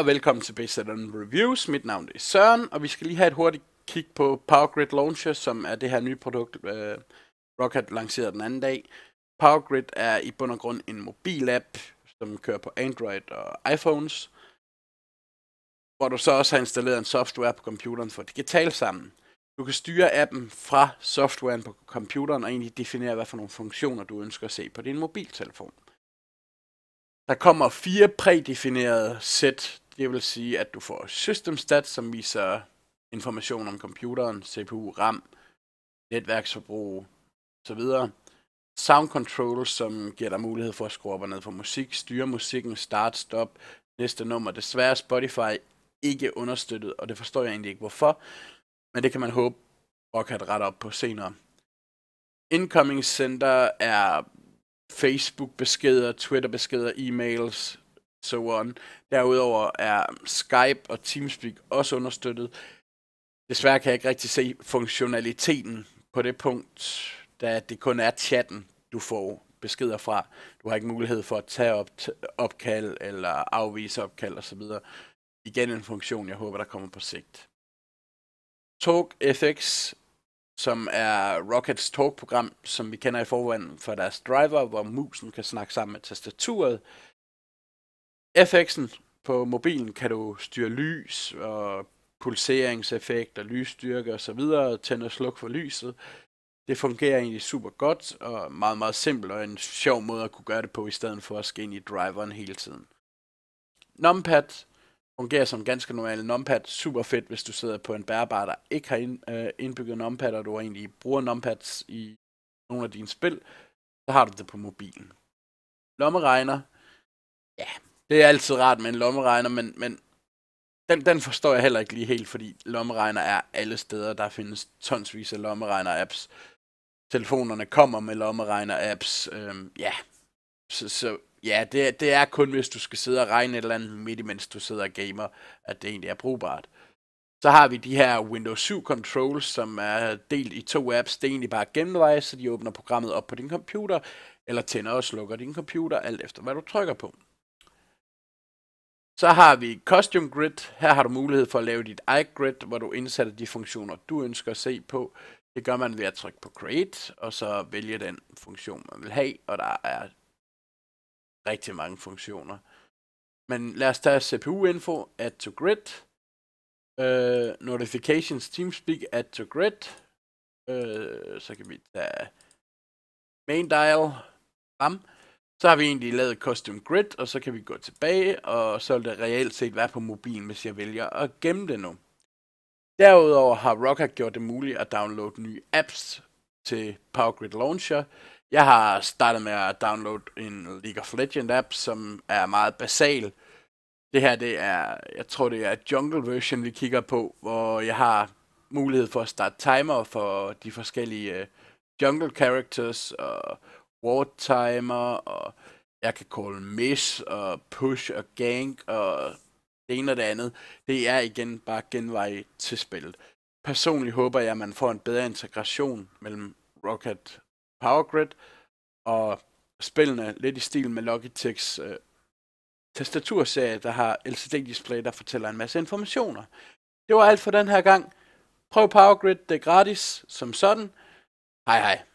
Og velkommen til BZ Reviews. Mit navn er Søren, og vi skal lige have et hurtigt kig på PowerGrid Launcher, som er det her nye produkt, Roccat lancerede den anden dag. PowerGrid er i bund og grund en mobilapp, som kører på Android og iPhones, hvor du så også har installeret en software på computeren for at tale sammen. Du kan styre appen fra softwaren på computeren og egentlig definere, hvad for nogle funktioner du ønsker at se på din mobiltelefon. Der kommer 4 prædefinerede sæt. Det vil sige, at du får System Stats, som viser information om computeren, CPU, RAM, netværksforbrug osv. Sound Control, som giver dig mulighed for at skrue op og ned for musik, styre musikken, start, stop, næste nummer. Desværre Spotify ikke understøttet, og det forstår jeg egentlig ikke hvorfor, men det kan man håbe, Roccat rette op på senere. Incoming Center er Facebook-beskeder, Twitter-beskeder, e-mails, so on. Derudover er Skype og Teamspeak også understøttet. Desværre kan jeg ikke rigtig se funktionaliteten på det punkt, da det kun er chatten, du får beskeder fra. Du har ikke mulighed for at tage opkald eller afvise opkald osv. Igen en funktion, jeg håber, der kommer på sigt. TalkFX, som er Rockats talk-program, som vi kender i forvejen for deres driver, hvor musen kan snakke sammen med tastaturet. FX'en på mobilen kan du styre lys og pulseringseffekt og lysstyrke osv. Tænde og slukke for lyset. Det fungerer egentlig super godt og meget, meget simpelt og en sjov måde at kunne gøre det på, i stedet for at skal ind i driveren hele tiden. Numpad fungerer som ganske normal numpad. Super fedt, hvis du sidder på en bærbar, der ikke har indbygget numpad, og du egentlig bruger numpads i nogle af dine spil, så har du det på mobilen. Lommeregner. Ja, det er altid rart med en lommeregner, men den forstår jeg heller ikke lige helt, fordi lommeregner er alle steder. Der findes tonsvis af lommeregner-apps. Telefonerne kommer med lommeregner-apps. Det er kun, hvis du skal sidde og regne et eller andet midt imens du sidder og gamer, at det egentlig er brugbart. Så har vi de her Windows 7 controls, som er delt i 2 apps. Det er egentlig bare genveje, så de åbner programmet op på din computer, eller tænder og slukker din computer, alt efter hvad du trykker på. Så har vi Custom Grid. Her har du mulighed for at lave dit eget grid, hvor du indsætter de funktioner, du ønsker at se på. Det gør man ved at trykke på Create, og så vælge den funktion, man vil have, og der er rigtig mange funktioner. Men lad os tage CPU-info, Add to Grid, Notifications, Teamspeak, Add to Grid, så kan vi tage Main Dial, RAM. Så har vi egentlig lavet Custom Grid, og så kan vi gå tilbage, og så vil det reelt set være på mobilen, hvis jeg vælger at gemme det nu. Derudover har Roccat gjort det muligt at downloade nye apps til PowerGrid Launcher. Jeg har startet med at downloade en League of Legends app, som er meget basal. Det her, jeg tror det er jungle version, vi kigger på, hvor jeg har mulighed for at starte timer for de forskellige jungle characters og ward timer, og jeg kan call miss og push og gank og det ene og det andet. Det er igen bare genvej til spillet. Personligt håber jeg, at man får en bedre integration mellem Roccat PowerGrid og spillene lidt i stil med Logitechs tastaturserie, der har LCD-display, der fortæller en masse informationer. Det var alt for den her gang. Prøv PowerGrid, det er gratis som sådan. Hej hej.